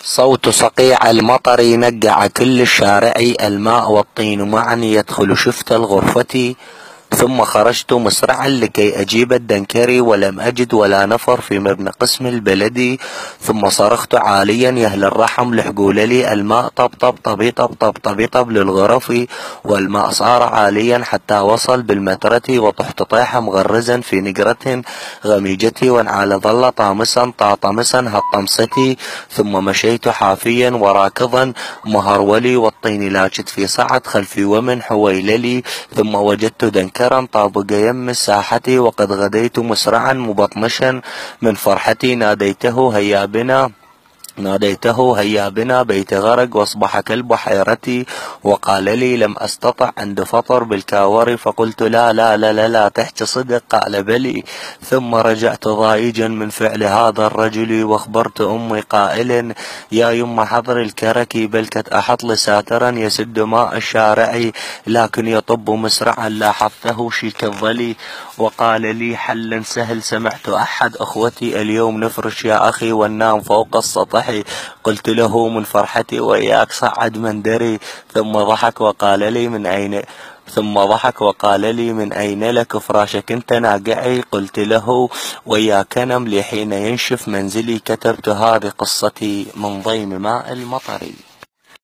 صوت صقيع المطر نقع كل الشارع، الماء والطين معا يدخل شفت الغرفة. ثم خرجت مسرعا لكي أجيب الدنكري، ولم أجد ولا نفر في مبنى قسم البلدي. ثم صرخت عاليا يا أهل الرحم لحقول لي الماء، طب طب طبي طب طب طبي طب للغرف. والماء صار عاليا حتى وصل بالمترة، وطحت طيحا مغرزا في نقرة غميجتي، وانعال ظل طامسا طاطمسا هالطمستي. ثم مشيت حافيا وراكضا مهرولي، والطين لاجت في صعد خلفي ومن حويللي. ثم وجدت دنكرا طابق يم الساحة، وقد غديت مسرعا مبطمشا من فرحتي. ناديته هيا بنا بيت غرق واصبح كالبحيرة. وقال لي لم أستطع عند فطر بالكاور، فقلت لا لا لا لا, لا تحكي صدق. قال بلي. ثم رجعت ضائجا من فعل هذا الرجل، واخبرت أمي قائلا يا يم حضر الكرك، بل كت أحط لساترا يسد ماء الشارع، لكن يطب مسرعا لاحظته شيك الظلي. وقال لي حلا سهل، سمعت أحد أخوتي اليوم نفرش يا أخي وننام فوق السطح. قلت له من فرحتي وياك صعد من دري. ثم ضحك وقال لي من أين لك فراشك أنت ناقعي. قلت له وياك نملي حين ينشف منزلي. كتبت هذه قصتي من ضيم ماء المطر.